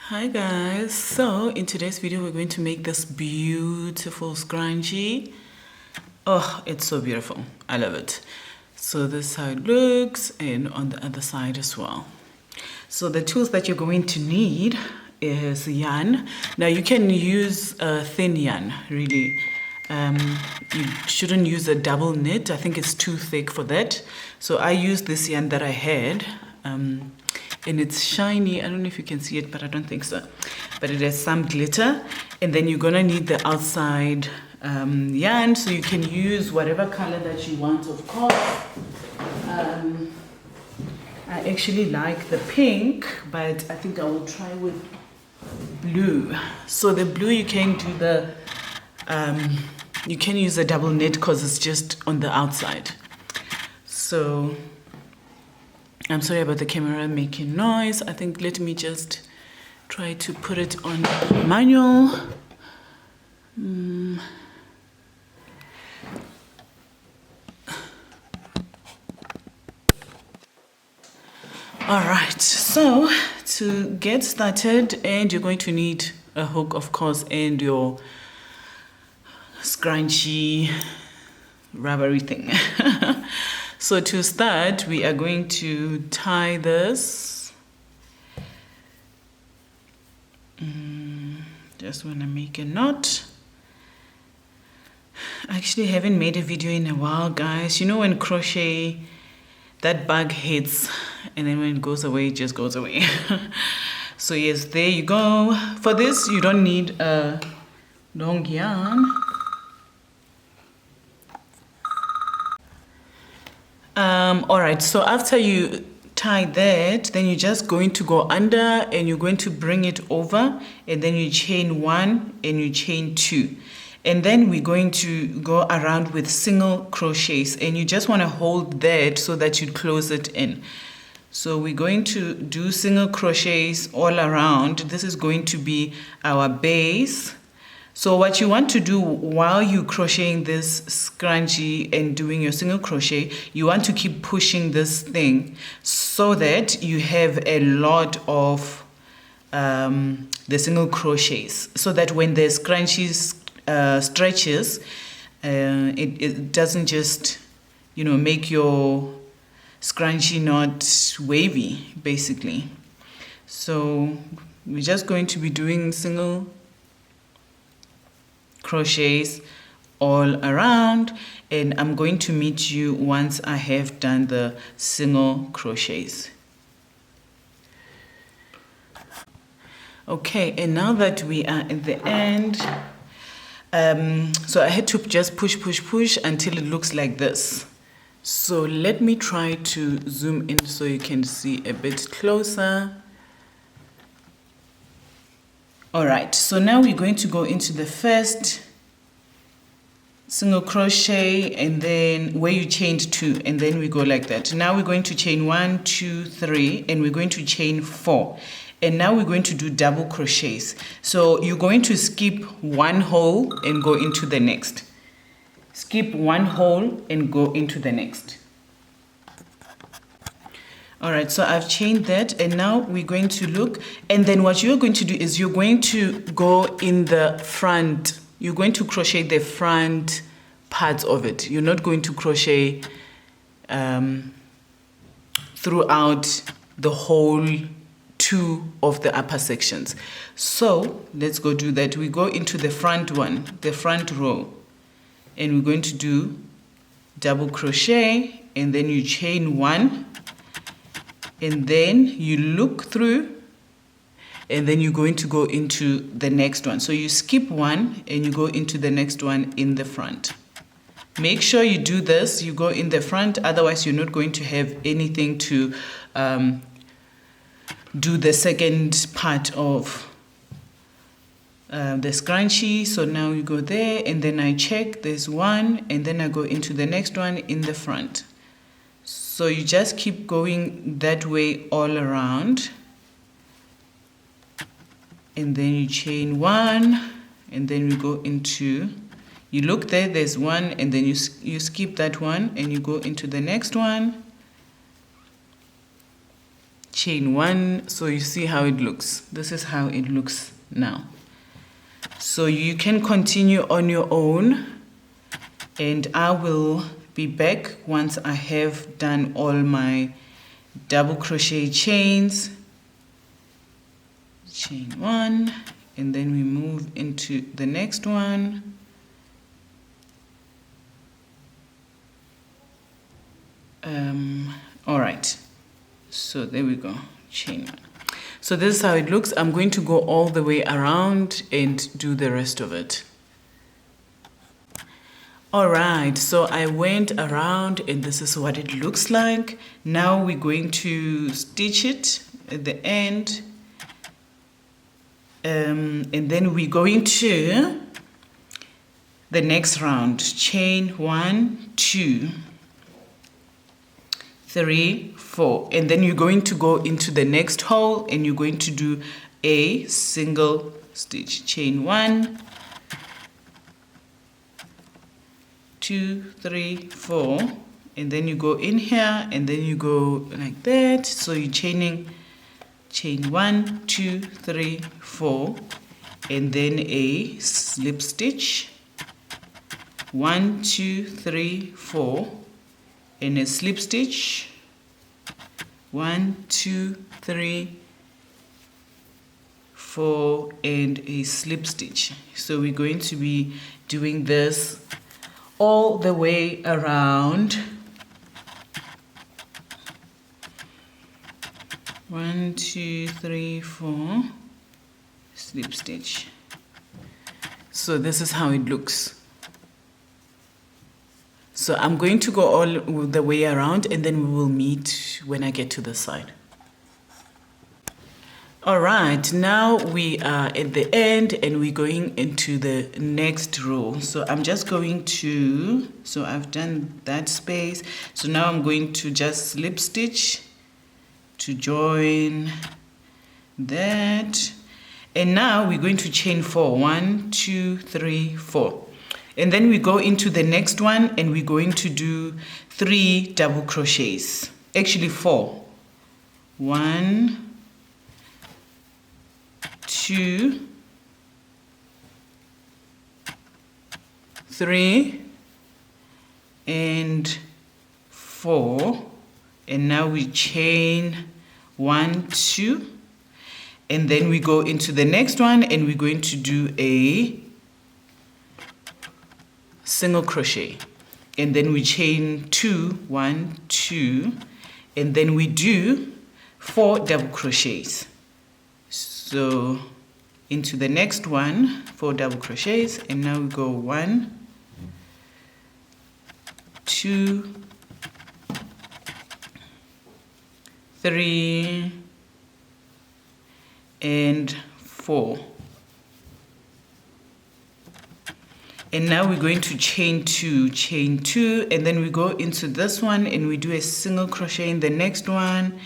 Hi guys, so in today's video we're going to make this beautiful scrunchie. Oh, it's so beautiful. I love it. So this is how it looks, and on the other side as well. So the tools that you're going to need is yarn. Now you can use thin yarn, really. You shouldn't use a double knit. I think it's too thick for that. So I used this yarn that I had. And it's shiny. I don't know if you can see it, but I don't think so. But it has some glitter. And then you're gonna need the outside yarn, so you can use whatever color that you want, of course. I actually like the pink, but I think I will try with blue. So the blue, you can do the, you can use a double knit because it's just on the outside. So I'm sorry about the camera making noise. I think let me just try to put it on manual. All right, so to get started, and you're going to need a hook, of course, and your scrunchy rubbery thing. So to start, we are going to tie this. Just want to make a knot. I actually haven't made a video in a while, guys. You know when crochet, that bug hits, and then when it goes away, it just goes away. So yes, there you go. For this, you don't need a long yarn. All right, so after you tie that, then you're just going to go under and you're going to bring it over, and then you chain 1 and you chain 2. And then we're going to go around with single crochets, and you just want to hold that so that you close it in. So we're going to do single crochets all around. This is going to be our base. So what you want to do while you're crocheting this scrunchie and doing your single crochet, you want to keep pushing this thing so that you have a lot of the single crochets, so that when the scrunchie stretches, it doesn't just, make your scrunchie not wavy, basically. So we're just going to be doing single crochets all around, and I'm going to meet you once I have done the single crochets. Okay, and now that we are at the end, so I had to just push until it looks like this. So let me try to zoom in so you can see a bit closer. All right, so now we're going to go into the first single crochet, and then where you chained 2, and then we go like that. Now we're going to chain 1, 2, 3, and we're going to chain 4. And now we're going to do double crochets. So you're going to skip 1 hole and go into the next. Skip 1 hole and go into the next. All right, so I've chained that, and now we're going to look, and then what you're going to do is you're going to go in the front. You're going to crochet the front parts of it. You're not going to crochet throughout the whole 2 of the upper sections. So let's go do that. We go into the front one, the front row, and we're going to do double crochet, and then you chain 1, and then you look through, and then you're going to go into the next one. So you skip 1 and you go into the next one in the front. Make sure you do this, you go in the front, otherwise you're not going to have anything to do the second part of the scrunchie. So now you go there, and then I check, there's 1, and then I go into the next one in the front. So you just keep going that way all around, and then you chain 1, and then we go into, you look there, there's 1, and then you skip that one and you go into the next one, chain 1. So you see how it looks. This is how it looks now. So you can continue on your own, and I will be back once I have done all my double crochet chains. Chain 1, and then we move into the next one. All right, so there we go, chain 1. So this is how it looks. I'm going to go all the way around and do the rest of it. All right, so I went around and this is what it looks like. Now we're going to stitch it at the end. And then we're going to the next round. Chain 1, 2, 3, 4, and then you're going to go into the next hole and you're going to do a single stitch. Chain 1, 2, 3, 4, and then you go in here and then you go like that. So you're chaining chain 1, 2, 3, 4, and then a slip stitch. 1, 2, 3, 4, and a slip stitch. 1, 2, 3, 4, and a slip stitch. So we're going to be doing this all the way around. 1, 2, 3, 4, slip stitch. So this is how it looks. So I'm going to go all the way around and then we will meet when I get to the side. All right, now we are at the end and we're going into the next row. So I'm just going to, so I've done that space. So now I'm going to just slip stitch to join that. And now we're going to chain 4. 1, 2, 3, 4. And then we go into the next one and we're going to do 3 double crochets. Actually 4. 1, 2, 3, and 4. And now we chain 1, 2, and then we go into the next one and we're going to do a single crochet, and then we chain 2, 1, 2, and then we do 4 double crochets. So into the next one, 4 double crochets, and now we go 1, 2, 3, and 4. And now we're going to chain 2, and then we go into this one and we do a single crochet in the next one.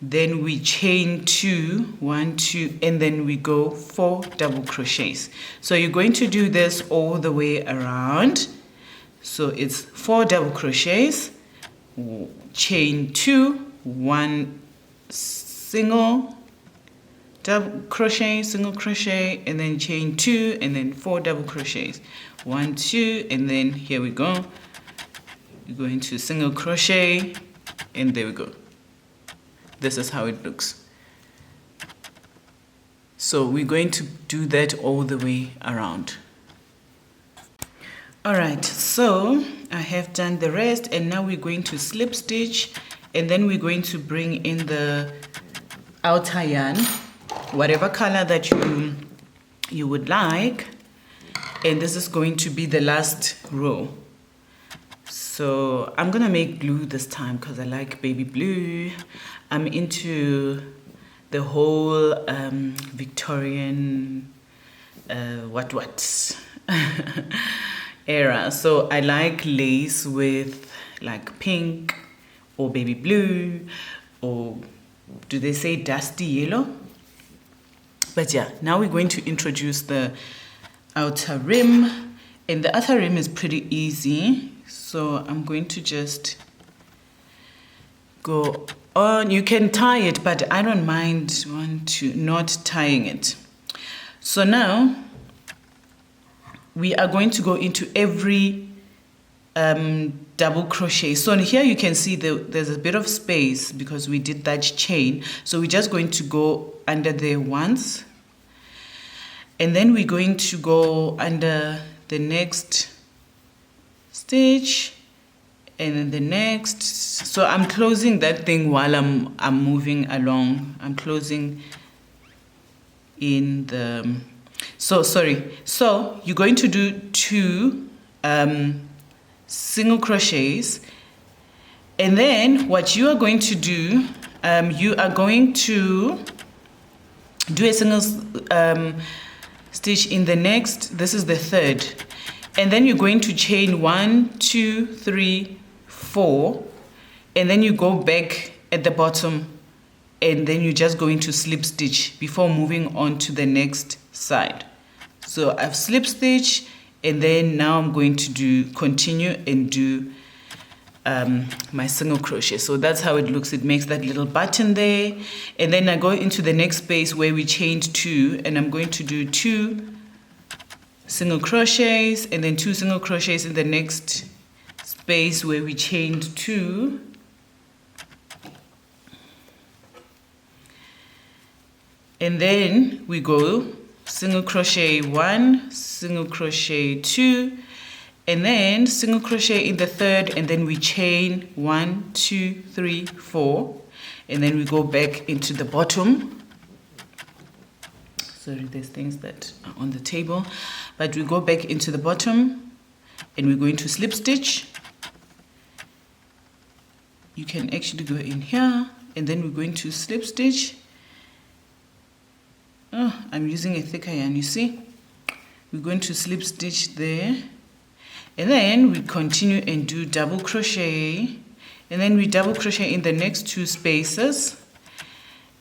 Then we chain 2, 1, 2, and then we go 4 double crochets. So you're going to do this all the way around. So it's 4 double crochets, chain 2, 1 single double crochet, single crochet, and then chain 2, and then 4 double crochets. 1, 2, and then here we go. We go into single crochet, and there we go. This is how it looks. So we're going to do that all the way around. All right, so I have done the rest, and now we're going to slip stitch, and then we're going to bring in the outer yarn, whatever color that you would like. And this is going to be the last row. So I'm gonna make blue this time because I like baby blue. I'm into the whole Victorian era. So I like lace with like pink or baby blue, or do they say dusty yellow? But yeah, now we're going to introduce the outer rim, and the outer rim is pretty easy. So I'm going to just go on, you can tie it, but I don't mind not tying it. So now we are going to go into every double crochet. So here you can see there's a bit of space because we did that chain. So we're just going to go under there once, and then we're going to go under the next stitch and then the next. So I'm closing that thing while I'm moving along. I'm closing in the so you're going to do 2 single crochets, and then what you are going to do, you are going to do a single stitch in the next, this is the 3rd, and then you're going to chain 1 2 3 4, and then you go back at the bottom, and then you're just going to slip stitch before moving on to the next side. So I've slip stitched, and then now I'm going to continue and do my single crochet. So that's how it looks. It makes that little button there, and then I go into the next space where we chained 2, and I'm going to do 2 single crochets, and then 2 single crochets in the next space where we chained 2, and then we go single crochet 1, single crochet 2, and then single crochet in the 3rd, and then we chain 1 2 3 4, and then we go back into the bottom. Sorry, there's things that are on the table, but we go back into the bottom, and we're going to slip stitch. You can actually go in here, and then we're going to slip stitch. Oh, I'm using a thicker yarn, you see. We're going to slip stitch there, and then we continue and do double crochet, and then we double crochet in the next 2 spaces,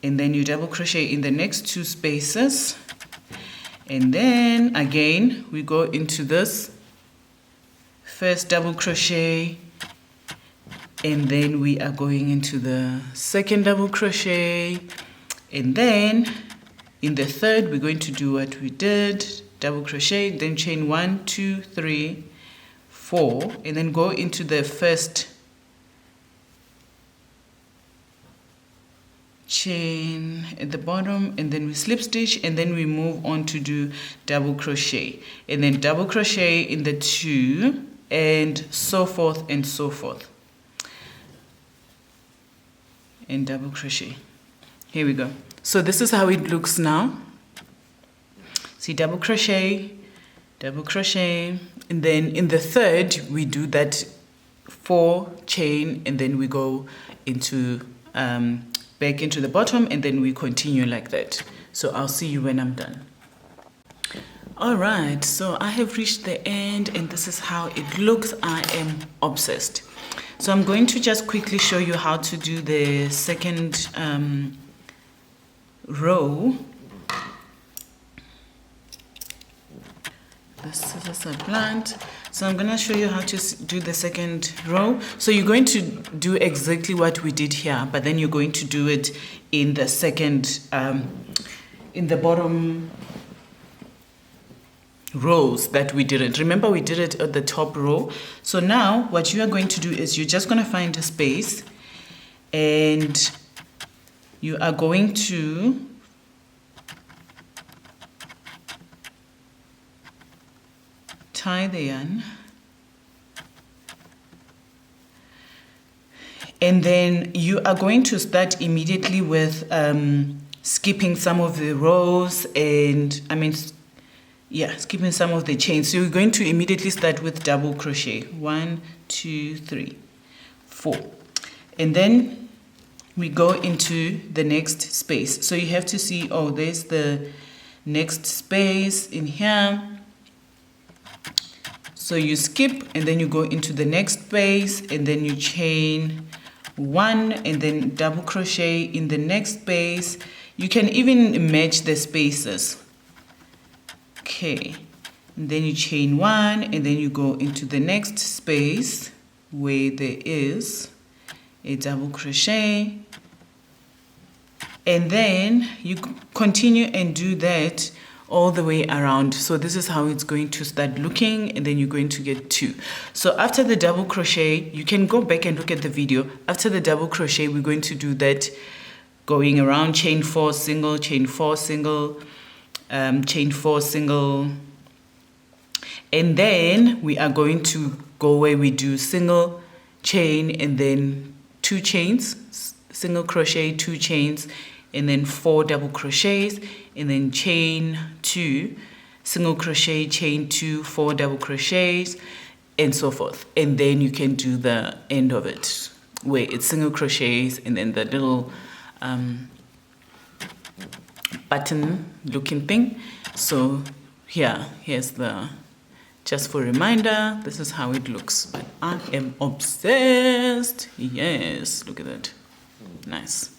and then you double crochet in the next 2 spaces, and then again we go into this first double crochet, and then we are going into the second double crochet, and then in the 3rd we're going to do what we did, double crochet, then chain 1 2 3 4, and then go into the first chain at the bottom, and then we slip stitch, and then we move on to do double crochet, and then double crochet in the 2, and so forth and so forth, and double crochet. Here we go. So this is how it looks now. See, double crochet, and then in the 3rd we do that 4 chain, and then we go into back into the bottom, and then we continue like that. So I'll see you when I'm done. All right, so I have reached the end, and this is how it looks. I am obsessed. So I'm going to just quickly show you how to do the second row. The scissors are blunt, so I'm going to show you how to do the second row. So you're going to do exactly what we did here, but then you're going to do it in the second, in the bottom rows that we didn't. Remember, we did it at the top row. So now what you are going to do is you're just going to find a space, and you are going to tie the yarn, and then you are going to start immediately with skipping some of the rows, and skipping some of the chains. So you're going to immediately start with double crochet 1 2 3 4, and then we go into the next space. So you have to see, oh, there's the next space in here. So you skip, and then you go into the next space, and then you chain 1, and then double crochet in the next space. You can even match the spaces. Okay, and then you chain 1, and then you go into the next space where there is a double crochet, And then you continue and do that all the way around. So this is how it's going to start looking, and then you're going to get 2. So after the double crochet, you can go back and look at the video. After the double crochet, we're going to do that going around, chain 4 single, chain 4 single, chain 4 single, and then we are going to go where we do single, chain, and then 2 chains, single crochet, 2 chains, and then 4 double crochets, and then chain 2, single crochet, chain 2, 4 double crochets, and so forth. And then you can do the end of it where it's single crochets and then the little button looking thing. So here's the, just for reminder, this is how it looks. But I am obsessed. Yes, look at that. Nice.